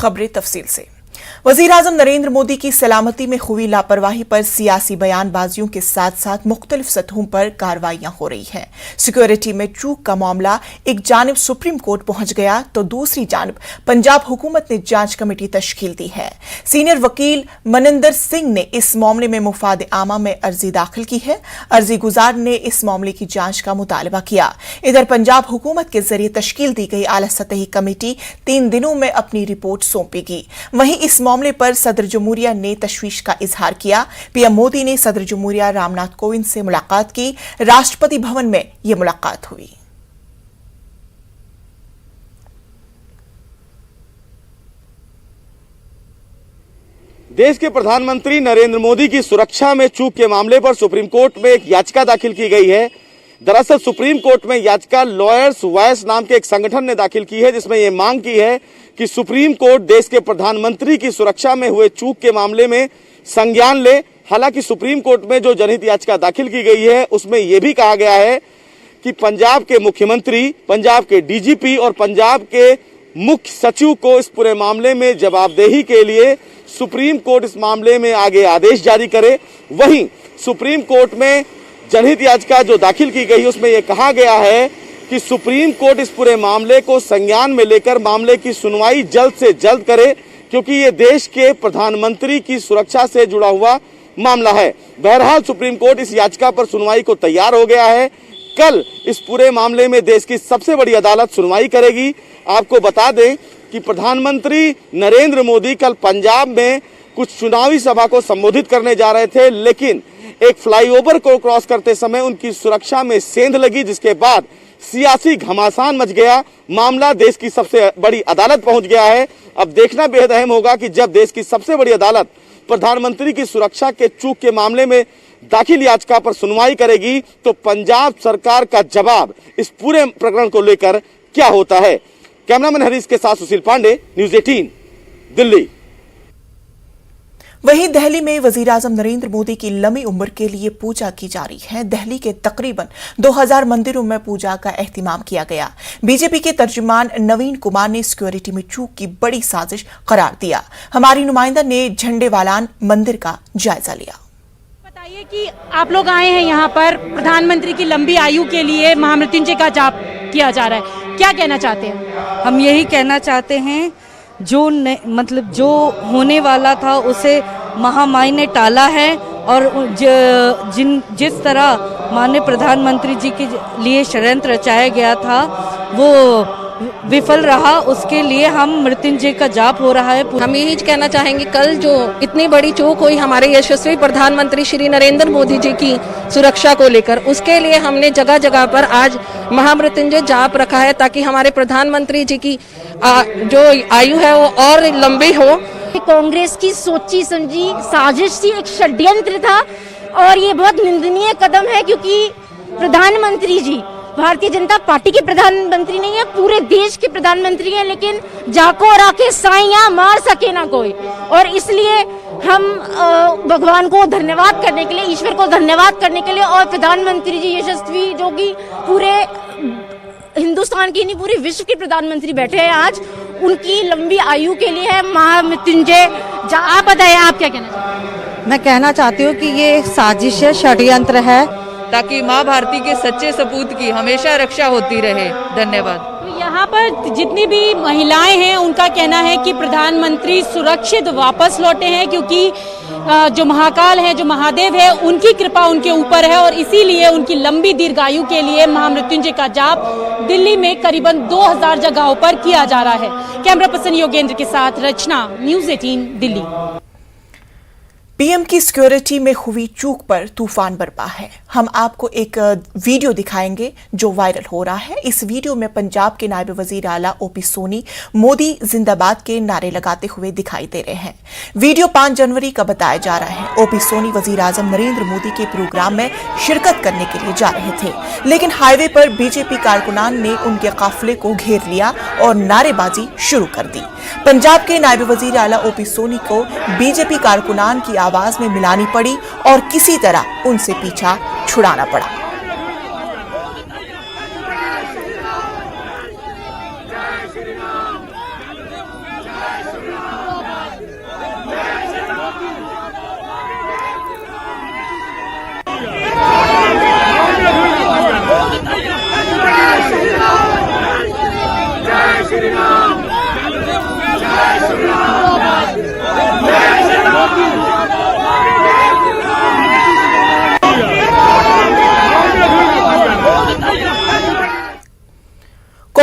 खबरें तफसील से। वजीर आजम नरेंद्र मोदी की सलामती में हुई लापरवाही पर सियासी बयानबाजियों के साथ साथ मुख्तलिफ सतहों पर कार्रवाइयां हो रही हैं। सिक्योरिटी में चूक का मामला एक जानिब सुप्रीम कोर्ट पहुंच गया तो दूसरी जानिब पंजाब हुकूमत ने जांच कमेटी तश्कील दी है। सीनियर वकील मनिंदर सिंह ने इस मामले में मुफाद आमा में अर्जी दाखिल की है। अर्जी गुजार ने इस मामले की जांच का मुतालबा किया। इधर पंजाब हुकूमत के जरिए तश्कील दी गई आला सतही कमेटी 3 दिनों में अपनी रिपोर्ट सौंपेगी। वहीं इस मामले पर सदर जमहूरिया ने तशवीश का इजहार किया। पीएम मोदी ने सदर जमहूरिया रामनाथ कोविंद से मुलाकात की। राष्ट्रपति भवन में यह मुलाकात हुई। देश के प्रधानमंत्री नरेंद्र मोदी की सुरक्षा में चूक के मामले पर सुप्रीम कोर्ट में एक याचिका दाखिल की गई है। दरअसल सुप्रीम कोर्ट में याचिका लॉयर्स वॉइस नाम के एक संगठन ने दाखिल की है, जिसमें यह मांग की है कि सुप्रीम कोर्ट देश के प्रधानमंत्री की सुरक्षा में हुए चूक के मामले में संज्ञान ले। हालांकि सुप्रीम कोर्ट में जो जनहित याचिका दाखिल की गई है उसमें यह भी कहा गया है कि पंजाब के मुख्यमंत्री, पंजाब के डीजीपी और पंजाब के मुख्य सचिव को इस पूरे मामले में जवाबदेही के लिए सुप्रीम कोर्ट इस मामले में आगे आदेश जारी करे। वहीं सुप्रीम कोर्ट में जनहित याचिका जो दाखिल की गई उसमें यह कहा गया है कि सुप्रीम कोर्ट इस पूरे मामले को संज्ञान में लेकर मामले की सुनवाई जल्द से जल्द करे, क्योंकि ये देश के प्रधानमंत्री की सुरक्षा से जुड़ा हुआ मामला है। बहरहाल सुप्रीम कोर्ट इस याचिका पर सुनवाई को तैयार हो गया है। कल इस पूरे मामले में देश की सबसे बड़ी अदालत सुनवाई करेगी। आपको बता दें कि प्रधानमंत्री नरेंद्र मोदी कल पंजाब में कुछ चुनावी सभा को संबोधित करने जा रहे थे, लेकिन एक फ्लाईओवर को क्रॉस करते समय उनकी सुरक्षा में सेंध लगी, जिसके बाद सियासी घमासान मच गया। मामला देश की सबसे बड़ी अदालत पहुंच गया है। अब देखना बेहद अहम होगा कि जब देश की सबसे बड़ी अदालत प्रधानमंत्री की सुरक्षा के चूक के मामले में दाखिल याचिका पर सुनवाई करेगी तो पंजाब सरकार का जवाब इस पूरे प्रकरण को लेकर क्या होता है। कैमरामैन हरीश के साथ सुशील पांडे, न्यूज़ 18 दिल्ली। वहीं दिल्ली में वजीर आजम नरेंद्र मोदी की लंबी उम्र के लिए पूजा की जा रही है। दिल्ली के तकरीबन 2000 मंदिरों में पूजा का एहतिमाम किया गया। बीजेपी के तर्जुमान नवीन कुमार ने सिक्योरिटी में चूक की बड़ी साजिश करार दिया। हमारी नुमाइंदा ने झंडेवालान मंदिर का जायजा लिया। बताइए कि आप लोग आए हैं यहाँ पर प्रधानमंत्री की लंबी आयु के लिए महामृत्युंजय का जाप किया जा रहा है, क्या कहना चाहते हैं? हम यही कहना चाहते हैं जो होने वाला था उसे महामाई ने टाला है, और जिस तरह माननीय प्रधानमंत्री जी के लिए षड्यंत्र रचाया गया था वो विफल रहा। उसके लिए हम मृत्युंजय का जाप हो रहा है। हम यही कहना चाहेंगे, कल जो इतनी बड़ी चूक हुई हमारे यशस्वी प्रधानमंत्री श्री नरेंद्र मोदी जी की सुरक्षा को लेकर, उसके लिए हमने जगह जगह पर आज महामृत्युंजय जाप रखा है, ताकि हमारे प्रधानमंत्री जी की जो आयु है वो और लंबी हो। कांग्रेस की सोची समझी साजिश थी, एक षड्यंत्र था, और ये बहुत निंदनीय कदम है, क्योंकि प्रधानमंत्री जी भारतीय जनता पार्टी के प्रधानमंत्री नहीं है, पूरे देश के प्रधानमंत्री हैं, लेकिन जाको राके साइया मार सके ना कोई। और इसलिए हम भगवान को धन्यवाद करने के लिए, ईश्वर को धन्यवाद करने के लिए, और प्रधानमंत्री जी यशस्वी जो कि पूरे हिंदुस्तान की नहीं पूरे विश्व के प्रधानमंत्री बैठे हैं आज, उनकी लंबी आयु के लिए है महामृत्युंजय। आप बताइए, आप क्या कहना चाहते हैं? मैं कहना चाहती हूँ कि ये साजिश है, षड्यंत्र है, ताकि माँ भारती के सच्चे सपूत की हमेशा रक्षा होती रहे। धन्यवाद। तो यहाँ पर जितनी भी महिलाएं हैं उनका कहना है कि प्रधानमंत्री सुरक्षित वापस लौटे हैं, क्योंकि जो महाकाल है, जो महादेव है, उनकी कृपा उनके ऊपर है, और इसीलिए उनकी लंबी दीर्घायु के लिए महामृत्युंजय का जाप दिल्ली में करीबन 2000 जगहों पर किया जा रहा है। कैमरा पर्सन योगेंद्र के साथ रचना, न्यूज़ 18 दिल्ली। पीएम की सिक्योरिटी में हुई चूक पर तूफान बरपा है। हम आपको एक वीडियो दिखाएंगे जो वायरल हो रहा है। इस वीडियो में पंजाब के नायब वजीर आला ओपी सोनी मोदी जिंदाबाद के नारे लगाते हुए दिखाई दे रहे हैं। वीडियो 5 जनवरी का बताया जा रहा है। ओपी सोनी वजीर आजम नरेंद्र मोदी के प्रोग्राम में शिरकत करने के लिए जा रहे थे, लेकिन हाईवे पर बीजेपी कारकुनान ने उनके काफिले को घेर लिया और नारेबाजी शुरू कर दी। पंजाब के नायब वजीर आला ओपी सोनी को बीजेपी कारकुनान की आवाज में मिलानी पड़ी और किसी तरह उनसे पीछा छुड़ाना पड़ा।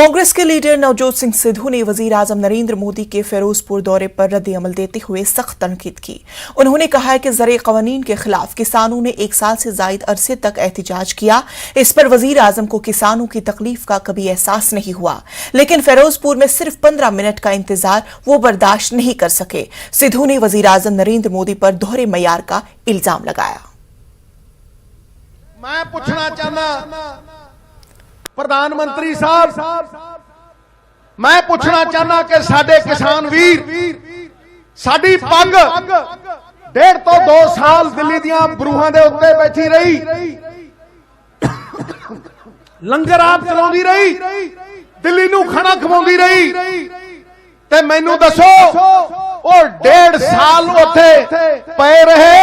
कांग्रेस के लीडर नवजोत सिंह सिद्धू ने वजीर आजम नरेंद्र मोदी के फिरोजपुर दौरे पर रद्द-ए-अमल देते हुए सख्त तनकीद की। उन्होंने कहा है कि ज़र क़वानीन के खिलाफ किसानों ने 1 साल से जायद अरसे तक एहतजाज किया। इस पर वजीर आजम को किसानों की तकलीफ का कभी एहसास नहीं हुआ, लेकिन फिरोजपुर में सिर्फ 15 मिनट का इंतजार वो बर्दाश्त नहीं कर सके। सिद्धू ने वजीर आजम नरेंद्र मोदी पर दोहरे मयार का इल्जाम लगाया। मैं पूछना चाहना प्रधानमंत्री साहब, मैं पूछना चाहना कि साडे किसान वीर साडी पग 1.5 ਤੋਂ 2 साल दिल्ली दियां बरूहां दे उत्ते बैठी रही, लंगर आप चलाउंदी रही, दिल्ली नूं खाना खवाउंदी रही, ते मैनू दसो और 1.5 साल उत्थे पए रहे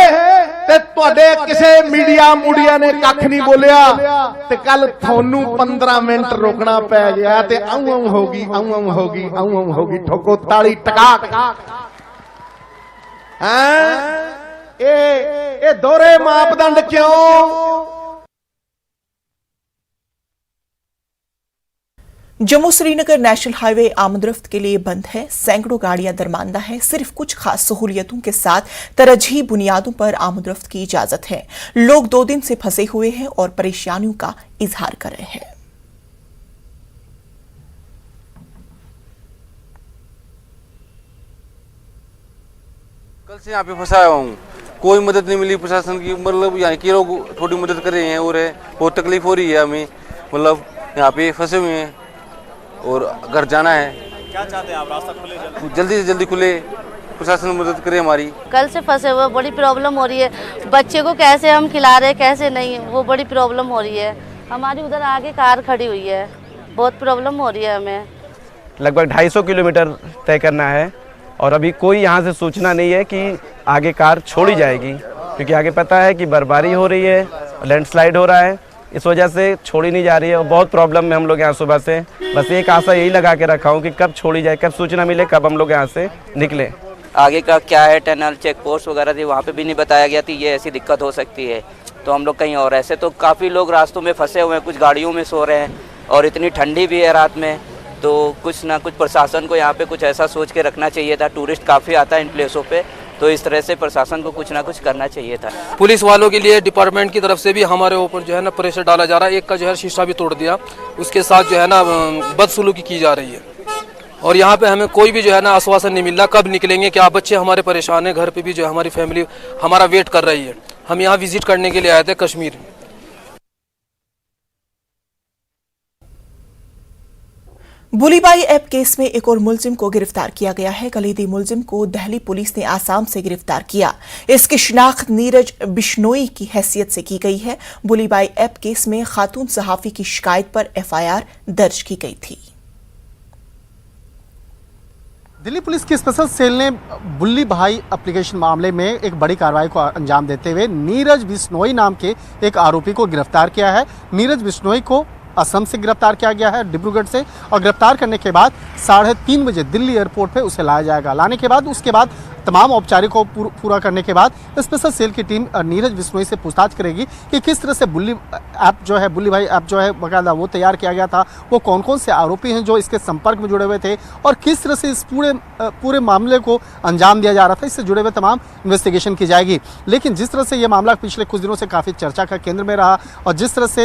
ते तुहाडे किसे मीडिया ने कख नहीं बोलिया ते कल थानू 15 मिनट रोकना पै गया ते आऊं होगी, आऊं होगी, आऊं होगी, ठोको ताली टका। ए दोहरे मापदंड क्यों? जम्मू श्रीनगर नेशनल हाईवे आमदरफ्त के लिए बंद है। सैकड़ों गाड़ियां दरमांदा है। सिर्फ कुछ खास सहूलियतों के साथ तरजीही बुनियादों पर आमदरफ्त की इजाजत है। लोग 2 दिन से फंसे हुए हैं और परेशानियों का इजहार कर रहे हैं। कल से यहाँ पे फंसा हुआ हूँ, कोई मदद नहीं मिली प्रशासन की। मतलब यहाँ के लोग थोड़ी मदद कर रहे हैं और बहुत तकलीफ हो रही है हमें। मतलब यहाँ पे फंसे हुए हैं और घर जाना है। क्या चाहते हैं आप? रास्ता खुले जल्दी से जल्दी खुले, प्रशासन मदद करे हमारी। कल से फंसे हुए, बड़ी प्रॉब्लम हो रही है। बच्चे को कैसे हम खिला रहे कैसे नहीं, वो बड़ी प्रॉब्लम हो रही है। हमारी उधर आगे कार खड़ी हुई है, बहुत प्रॉब्लम हो रही है हमें। लगभग 250 किलोमीटर तय करना है और अभी कोई यहाँ से सूचना नहीं है कि आगे कार छोड़ी जाएगी, क्योंकि आगे पता है कि बर्फबारी हो रही है, लैंडस्लाइड हो रहा है, इस वजह से छोड़ी नहीं जा रही है और बहुत प्रॉब्लम में हम लोग यहाँ सुबह से। बस एक आशा यही लगा के रखा हूँ कि कब छोड़ी जाए, कब सूचना मिले, कब हम लोग यहाँ से निकले। आगे का क्या है, टनल चेक पोस्ट वगैरह थी, वहाँ पे भी नहीं बताया गया थी ये ऐसी दिक्कत हो सकती है, तो हम लोग कहीं और। ऐसे तो काफ़ी लोग रास्तों में फंसे हुए हैं, कुछ गाड़ियों में सो रहे हैं और इतनी ठंडी भी है रात में, तो कुछ ना कुछ प्रशासन को यहाँ पे कुछ ऐसा सोच के रखना चाहिए था। टूरिस्ट काफ़ी आता है इन प्लेसों पे, तो इस तरह से प्रशासन को कुछ ना कुछ करना चाहिए था। पुलिस वालों के लिए डिपार्टमेंट की तरफ से भी हमारे ऊपर जो है ना प्रेशर डाला जा रहा है। एक का जो है शीशा भी तोड़ दिया, उसके साथ जो है ना बदसलूकी की जा रही है और यहाँ पे हमें कोई भी जो है ना आश्वासन नहीं मिल रहा कब निकलेंगे, क्या बच्चे हमारे परेशान है, घर पे भी जो है हमारी फैमिली हमारा वेट कर रही है। हम यहाँ विजिट करने के लिए आए थे कश्मीर। बुलीबाई ऐप केस में एक और मुलजिम को गिरफ्तार किया गया है। कलीदी मुलजिम को दिल्ली पुलिस ने आसाम से गिरफ्तार किया। इसकी शिनाख्त नीरज बिश्नोई की हैसियत से की गई है। बुलीबाई ऐप केस में खातून सहाफी की शिकायत पर एफआईआर दर्ज की गई थी। दिल्ली पुलिस की स्पेशल सेल ने बुल्ली भाई एप्लीकेशन मामले में एक बड़ी कार्रवाई को अंजाम देते हुए नीरज बिश्नोई नाम के एक आरोपी को गिरफ्तार किया है। नीरज बिश्नोई को असम से गिरफ्तार किया गया है, डिब्रूगढ़ से, और गिरफ्तार करने के बाद 3:30 बजे दिल्ली एयरपोर्ट पे उसे लाया जाएगा। लाने के बाद उसके बाद तमाम औपचारिकों को पूरा करने के बाद स्पेशल सेल की टीम नीरज बिश्नोई से पूछताछ करेगी कि किस तरह से बुल्ली भाई ऐप जो है बकायदा वो तैयार किया गया था, वो कौन कौन से आरोपी हैं जो इसके संपर्क में जुड़े हुए थे और किस तरह से इस पूरे मामले को अंजाम दिया जा रहा था। इससे जुड़े हुए तमाम इन्वेस्टिगेशन की जाएगी। लेकिन जिस तरह से ये मामला पिछले कुछ दिनों से काफ़ी चर्चा का केंद्र में रहा और जिस तरह से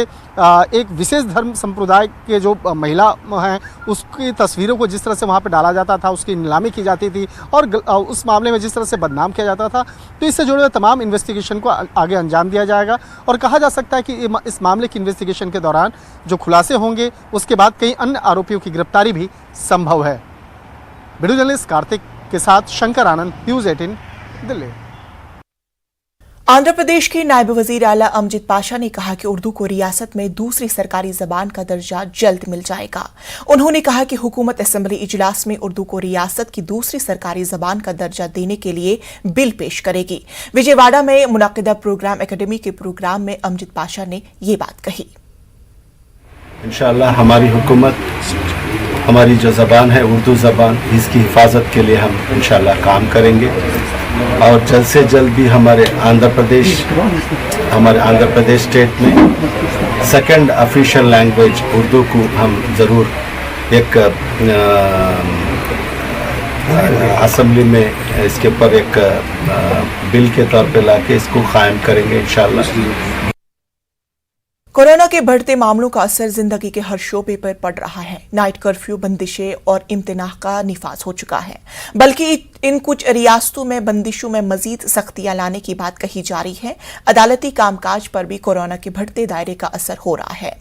एक विशेष धर्म संप्रदाय के जो महिला हैं उसकी तस्वीरों को जिस तरह से वहाँ पर डाला जाता था, उसकी नीलामी की जाती थी और उस मामले में जिस तरह से बदनाम किया जाता था, तो इससे जुड़े हुए तमाम इन्वेस्टिगेशन को आगे अंजाम दिया जाएगा। और कहा जा सकता है कि इस मामले की इन्वेस्टिगेशन के दौरान जो खुलासे होंगे उसके बाद कई अन्य आरोपियों की गिरफ्तारी भी संभव है। वीडियो जर्नलिस्ट कार्तिक के साथ शंकर आनंद, न्यूज़ 18 दिल्ली। आंध्र प्रदेश के नायब वजीर आला अमजद पाशा ने कहा कि उर्दू को रियासत में दूसरी सरकारी जबान का दर्जा जल्द मिल जाएगा। उन्होंने कहा कि हुकूमत असेंबली इजलास में उर्दू को रियासत की दूसरी सरकारी जबान का दर्जा देने के लिए बिल पेश करेगी। विजयवाड़ा में मुनक्किदा प्रोग्राम एकेडमी के प्रोग्राम में अमजद पाशा ने ये बात कही। इंशाअल्लाह हमारी हुकूमत हमारी जो ज़बान है उर्दू ज़बान, इसकी हिफाजत के लिए हम इंशाअल्लाह काम करेंगे और जल्द से जल्द भी हमारे आंध्र प्रदेश स्टेट में सेकंड ऑफिशियल लैंग्वेज उर्दू को हम ज़रूर एक असेंबली में इसके ऊपर एक बिल के तौर पे लाके इसको कायम करेंगे इंशाल्लाह। कोरोना के बढ़ते मामलों का असर जिंदगी के हर शोबे पर पड़ रहा है। नाइट कर्फ्यू, बंदिशें और इम्तिनाह का निफाज हो चुका है, बल्कि इन कुछ रियासतों में बंदिशों में मजीद सख्तियां लाने की बात कही जा रही है। अदालती कामकाज पर भी कोरोना के बढ़ते दायरे का असर हो रहा है।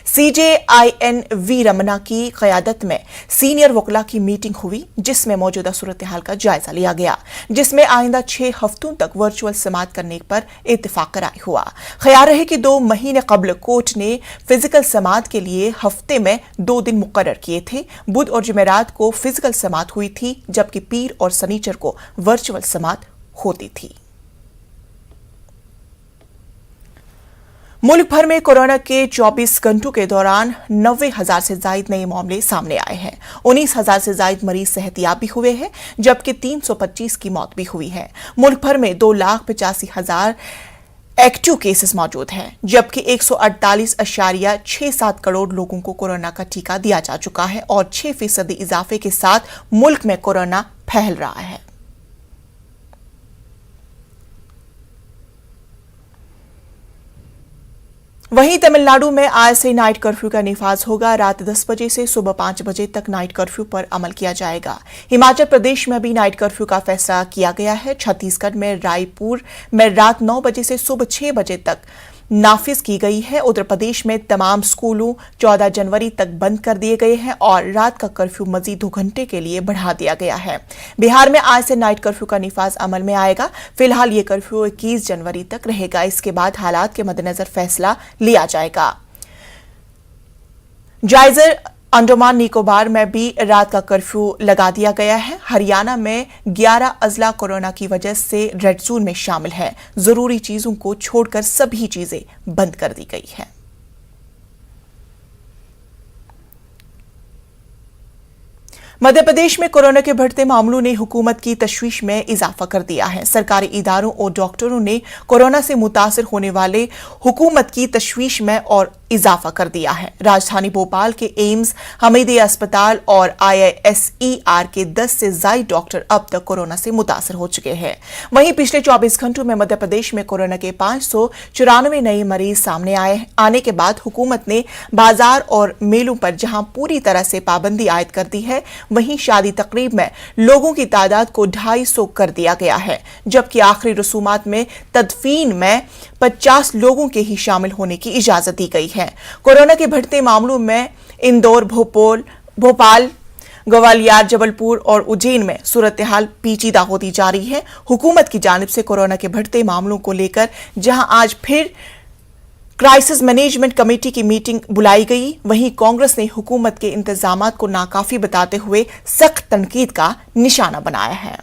CJIN-V रमना की क़यादत में सीनियर वकला की मीटिंग हुई, जिसमें मौजूदा सूरत हाल का जायजा लिया गया, जिसमें आइंदा 6 हफ्तों तक वर्चुअल समाअत करने पर इत्तेफाक राय हुआ। ख्याल रहे कि 2 महीने कबल कोर्ट ने फिजिकल समाअत के लिए हफ्ते में 2 दिन मुकर्रर किए थे। बुध और जुमेरात को फिजिकल समाअत हुई थी, जबकि पीर और सनीचर को वर्चुअल समाअत होती थी। मुल्क भर में कोरोना के 24 घंटों के दौरान 90,000 से ज्यादा नए मामले सामने आए हैं। 19,000 से ज्यादा मरीज सेहतियाब भी हुए हैं, जबकि 325 की मौत भी हुई है। मुल्क भर में 2,85,000 एक्टिव केसेस मौजूद हैं, जबकि 148.67 करोड़ लोगों को कोरोना का टीका दिया जा चुका है और 6% इजाफे के साथ मुल्क में कोरोना फैल रहा है। वहीं तमिलनाडु में आज से नाइट कर्फ्यू का निफाज होगा। रात 10 बजे से सुबह 5 बजे तक नाइट कर्फ्यू पर अमल किया जाएगा। हिमाचल प्रदेश में भी नाइट कर्फ्यू का फैसला किया गया है। छत्तीसगढ़ में रायपुर में रात 9 बजे से सुबह 6 बजे तक नाफिज की गई है। उत्तर प्रदेश में तमाम स्कूलों 14 जनवरी तक बंद कर दिए गए हैं और रात का कर्फ्यू मजीद 2 घंटे के लिए बढ़ा दिया गया है। बिहार में आज से नाइट कर्फ्यू का निफाज अमल में आएगा। फिलहाल ये कर्फ्यू 21 जनवरी तक रहेगा। इसके बाद हालात के मद्देनजर फैसला लिया जाएगा। जायजर अंडमान निकोबार में भी रात का कर्फ्यू लगा दिया गया है। हरियाणा में 11 अजला कोरोना की वजह से रेड जोन में शामिल है। जरूरी चीजों को छोड़कर सभी चीजें बंद कर दी गई हैं। मध्य प्रदेश में कोरोना के बढ़ते मामलों ने हुकूमत की तशवीश में इजाफा कर दिया है। सरकारी इदारों और डॉक्टरों ने कोरोना से मुतासर होने वाले हुकूमत की तशवीश में और इजाफा कर दिया है। राजधानी भोपाल के एम्स, हमीदिया अस्पताल और IISER के 10 से ज्यादा डॉक्टर अब तक कोरोना से मुतासर हो चुके हैं। वहीं पिछले 24 घंटों में मध्य प्रदेश में कोरोना के 594 नए मरीज सामने आने के बाद हुकूमत ने बाजार और मेलों पर जहां पूरी तरह से पाबंदी आयद कर दी है, वहीं शादी तकरीब में लोगों की तादाद को 250 कर दिया गया है, जबकि आखिरी रसूमात में तदफीन में 50 लोगों के ही शामिल होने की इजाजत दी गई है। कोरोना के बढ़ते मामलों में इंदौर, भोपाल, ग्वालियर, जबलपुर और उज्जैन में सूरत हाल पेचीदा होती जा रही है। हुकूमत की जानिब से कोरोना के बढ़ते मामलों को लेकर जहां आज फिर क्राइसिस मैनेजमेंट कमेटी की मीटिंग बुलाई गई, वहीं कांग्रेस ने हुकूमत के इंतजामात को नाकाफी बताते हुए सख्त तनकीद का निशाना बनाया है।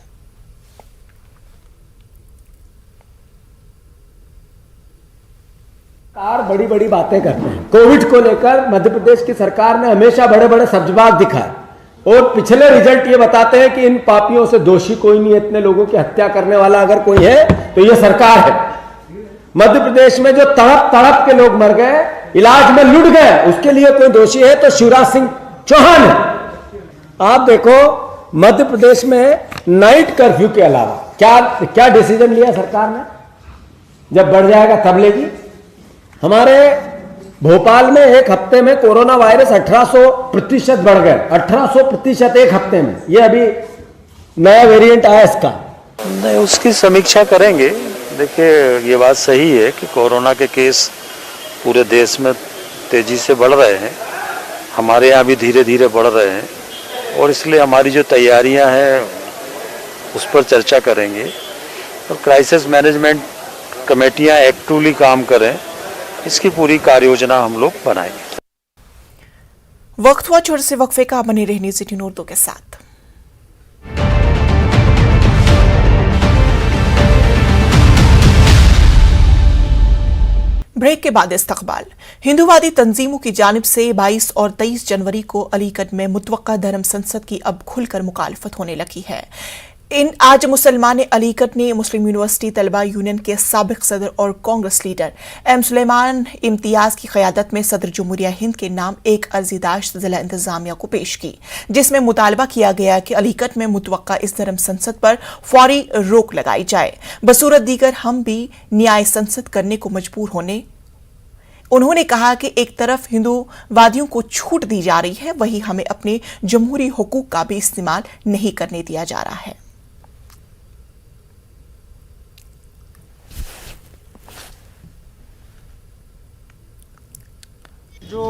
सरकार बड़ी बड़ी बातें करते हैं। कोविड को लेकर मध्य प्रदेश की सरकार ने हमेशा बड़े बड़े सब्जबाग दिखाए और पिछले रिजल्ट ये बताते हैं कि इन पापियों से दोषी कोई नहीं है। इतने लोगों की हत्या करने वाला अगर कोई है तो ये सरकार है। मध्य प्रदेश में जो तड़प तड़प के लोग मर गए, इलाज में लुट गए, उसके लिए कोई दोषी है तो शिवराज सिंह चौहान है। आप देखो मध्य प्रदेश में नाइट कर्फ्यू के अलावा क्या डिसीजन लिया सरकार ने, जब बढ़ जाएगा तब लेगी। हमारे भोपाल में एक हफ्ते में कोरोना वायरस 1800% बढ़ गए, 1800% एक हफ्ते में। ये अभी नया वेरिएंट आया इसका। नहीं, उसकी समीक्षा करेंगे। देखिए, ये बात सही है कि कोरोना के केस पूरे देश में तेजी से बढ़ रहे हैं, हमारे यहाँ भी धीरे धीरे बढ़ रहे हैं और इसलिए हमारी जो तैयारियां हैं उस पर चर्चा करेंगे और क्राइसिस मैनेजमेंट कमेटियां एक्टिवली काम करें, इसकी पूरी कार्य योजना हम लोग बनाएंगे। वक्त हुआ छोटे से वक्फे का, बने रहने सिटी उर्दू के साथ। ब्रेक के बाद इस्तकबाल। हिंदूवादी तंजीमों की जानिब से 22 और 23 जनवरी को अलीगढ़ में मुतवक्का धर्म संसद की अब खुलकर मुखालफत होने लगी है। आज मुसलमान अलीगढ़ ने मुस्लिम यूनिवर्सिटी तलबा यूनियन के साबिक सदर और कांग्रेस लीडर एम सुलेमान इम्तियाज की क़यादत में सदर जमहूरिया हिंद के नाम एक अर्जीदाश्त जिला इंतजामिया को पेश की, जिसमें मुतालबा किया गया कि अलीगढ़ में मुतवक्का इस धर्म संसद पर फौरी रोक लगाई जाए। बसूरत दीगर हम भी न्याय संसद करने को मजबूर होने। उन्होंने कहा कि एक तरफ हिंदूवादियों को छूट दी जा रही है, वहीं हमें अपने जमहूरी हुकूक का भी इस्तेमाल नहीं करने दिया जा रहा है। जो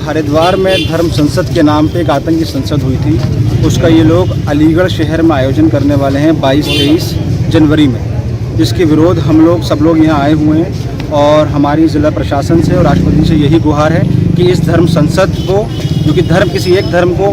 हरिद्वार में धर्म संसद के नाम पे एक आतंकी संसद हुई थी, उसका ये लोग अलीगढ़ शहर में आयोजन करने वाले हैं 22-23 जनवरी में, जिसके विरोध हम लोग सब लोग यहाँ आए हुए हैं। और हमारी ज़िला प्रशासन से और राष्ट्रपति से यही गुहार है कि इस धर्म संसद को, जो कि धर्म किसी एक धर्म को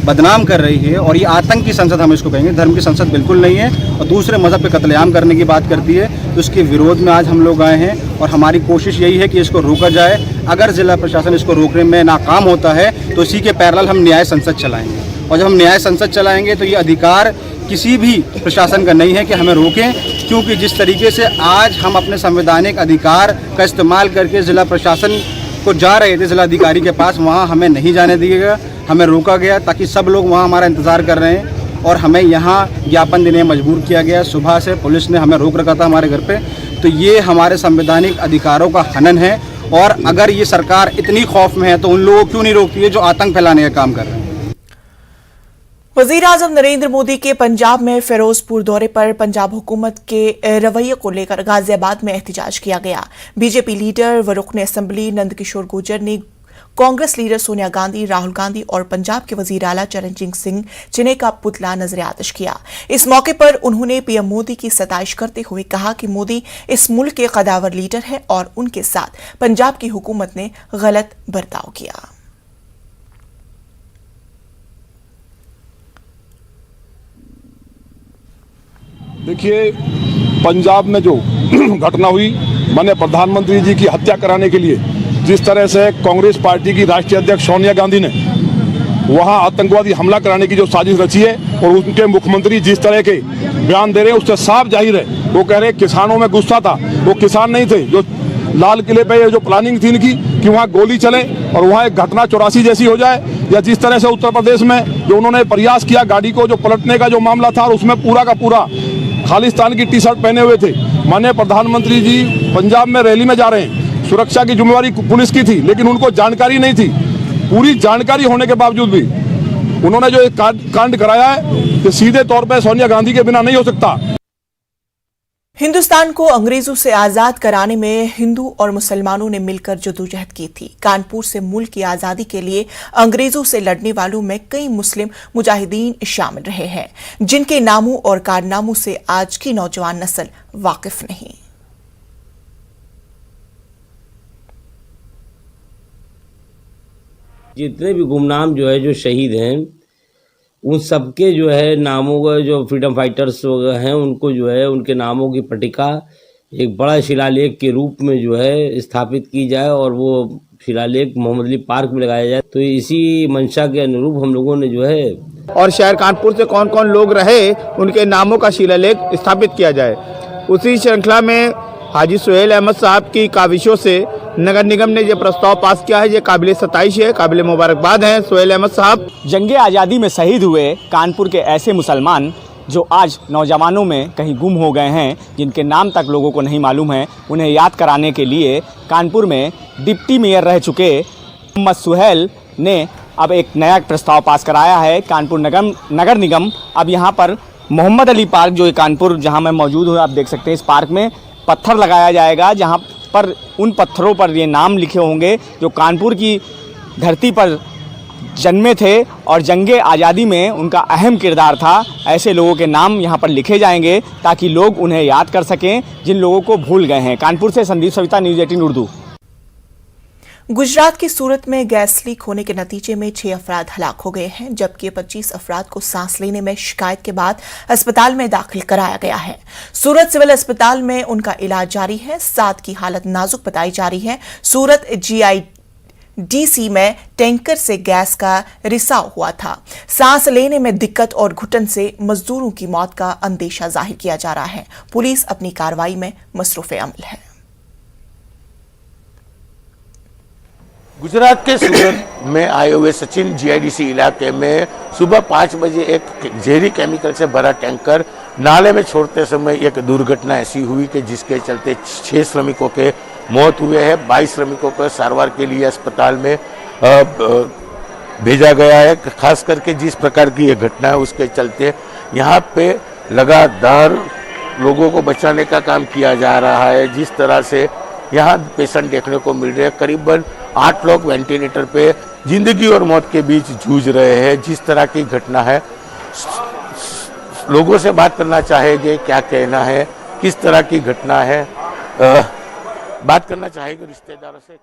बदनाम कर रही है, और ये आतंकी संसद हम इसको कहेंगे, धर्म की संसद बिल्कुल नहीं है, और दूसरे मज़हब पे कत्लेआम करने की बात करती है, तो उसके विरोध में आज हम लोग आए हैं। और हमारी कोशिश यही है कि इसको रोका जाए। अगर ज़िला प्रशासन इसको रोकने में नाकाम होता है तो इसी के पैरेलल हम न्याय संसद चलाएँगे, और जब हम न्याय संसद चलाएँगे तो ये अधिकार किसी भी प्रशासन का नहीं है कि हमें रोकें, क्योंकि जिस तरीके से आज हम अपने संवैधानिक अधिकार का इस्तेमाल करके ज़िला प्रशासन को जा रहे थे ज़िला अधिकारी के पास, वहाँ हमें नहीं जाने दिएगा, हमें रोका गया, ताकि सब लोग वहाँ हमारा इंतज़ार कर रहे हैं और हमें यहाँ ज्ञापन देने में मजबूर किया गया। सुबह से पुलिस ने हमें रोक रखा था हमारे घर पे, तो ये हमारे संवैधानिक अधिकारों का हनन है। और अगर ये सरकार इतनी खौफ में है तो उन लोगों को क्यों नहीं रोकती है जो आतंक फैलाने का काम कर रहे हैं। वज़ीर आज़म नरेंद्र मोदी के पंजाब में फिरोजपुर दौरे पर पंजाब हुकूमत के रवैये को लेकर गाजियाबाद में एहतजाज किया गया। बीजेपी लीडर व रुकन असेंबली नंद किशोर गुर्जर ने कांग्रेस लीडर सोनिया गांधी, राहुल गांधी और पंजाब के वजीर आला चरणजीत सिंह चन्नी का पुतला नजर आतिश किया। इस मौके पर उन्होंने पीएम मोदी की सताइश करते हुए कहा कि मोदी इस मुल्क के कदावर लीडर है और उनके साथ पंजाब की हुकूमत ने गलत बर्ताव किया। देखिए, पंजाब में जो घटना हुई, माननीय प्रधानमंत्री जी की हत्या कराने के लिए जिस तरह से कांग्रेस पार्टी की राष्ट्रीय अध्यक्ष सोनिया गांधी ने वहां आतंकवादी हमला कराने की जो साजिश रची है, और उनके मुख्यमंत्री जिस तरह के बयान दे रहे हैं, उससे साफ जाहिर है वो कह रहे किसानों में गुस्सा था। वो किसान नहीं थे जो लाल किले पे जो प्लानिंग थी इनकी कि वहाँ गोली चले और वहाँ एक घटना 84 जैसी हो जाए, या जिस तरह से उत्तर प्रदेश में जो उन्होंने प्रयास किया गाड़ी को जो पलटने का जो मामला था, और उसमें पूरा का पूरा खालिस्तान की टी शर्ट पहने हुए थे। माननीय प्रधानमंत्री जी पंजाब में रैली में जा रहे हैं, सुरक्षा की जिम्मेवारी पुलिस की थी, लेकिन उनको जानकारी नहीं थी। पूरी जानकारी होने के बावजूद भी उन्होंने जो एक कांड कराया है कि सीधे तौर पर सोनिया गांधी के बिना नहीं हो सकता। हिंदुस्तान को अंग्रेजों से आजाद कराने में हिंदू और मुसलमानों ने मिलकर जदोजहद की थी। कानपुर से मुल्क की आजादी के लिए अंग्रेजों से लड़ने वालों में कई मुस्लिम मुजाहिदीन शामिल रहे हैं, जिनके नामों और कारनामों से आज की नौजवान नस्ल वाकिफ नहीं। जितने भी गुमनाम जो है, जो शहीद हैं, उन सबके जो है नामों का, जो फ्रीडम फाइटर्स हैं, उनको जो है उनके नामों की पट्टिका एक बड़ा शिलालेख के रूप में जो है स्थापित की जाए, और वो शिलालेख मोहम्मद अली पार्क में लगाया जाए। तो इसी मंशा के अनुरूप हम लोगों ने जो है, और शहर कानपुर से कौन कौन लोग रहे उनके नामों का शिलालेख स्थापित किया जाए। उसी श्रृंखला में हाजी सुहेल अहमद साहब की काविशों से नगर निगम ने ये प्रस्ताव पास किया है। ये काबिल सताइश है, काबिल मुबारकबाद हैं सुहेल अहमद साहब। जंगे आज़ादी में शहीद हुए कानपुर के ऐसे मुसलमान जो आज नौजवानों में कहीं गुम हो गए हैं, जिनके नाम तक लोगों को नहीं मालूम है, उन्हें याद कराने के लिए कानपुर में डिप्टी मेयर रह चुके मोहम्मद सुहेल ने अब एक नया प्रस्ताव पास कराया है। कानपुर नगर निगम अब यहाँ पर मोहम्मद अली पार्क, जो कानपुर जहाँ मैं मौजूद हूँ, आप देख सकते हैं, इस पार्क में पत्थर लगाया जाएगा, जहाँ पर उन पत्थरों पर ये नाम लिखे होंगे जो कानपुर की धरती पर जन्मे थे और जंगे आज़ादी में उनका अहम किरदार था। ऐसे लोगों के नाम यहाँ पर लिखे जाएंगे ताकि लोग उन्हें याद कर सकें जिन लोगों को भूल गए हैं। कानपुर से संदीप सविता, न्यूज़ 18 उर्दू। गुजरात की सूरत में गैस लीक होने के नतीजे में 6 अफराद हलाक हो गए हैं, जबकि 25 अफराद को सांस लेने में शिकायत के बाद अस्पताल में दाखिल कराया गया है। सूरत सिविल अस्पताल में उनका इलाज जारी है। 7 की हालत नाजुक बताई जा रही है। सूरत डीसी में टैंकर से गैस का रिसाव हुआ था। सांस लेने में दिक्कत और घुटन से मजदूरों की मौत का अंदेशा जाहिर किया जा रहा है। पुलिस अपनी कार्रवाई में मसरूफ अमल है। गुजरात के सूरत में आए हुए सचिन जीआईडीसी इलाके में सुबह 5 बजे एक जहरी केमिकल से भरा टैंकर नाले में छोड़ते समय एक दुर्घटना ऐसी हुई कि जिसके चलते 6 श्रमिकों के मौत हुए हैं। 22 श्रमिकों को सारवार के लिए अस्पताल में भेजा गया है। खास करके जिस प्रकार की ये घटना है उसके चलते यहाँ पे लगातार लोगों को बचाने का काम किया जा रहा है। जिस तरह से यहाँ पेशेंट देखने को मिल रहे हैं, करीबन 8 लोग वेंटिलेटर पे जिंदगी और मौत के बीच जूझ रहे हैं। जिस तरह की घटना है, लोगों से बात करना चाहेंगे, क्या कहना है, किस तरह की घटना है, बात करना चाहेंगे रिश्तेदारों से।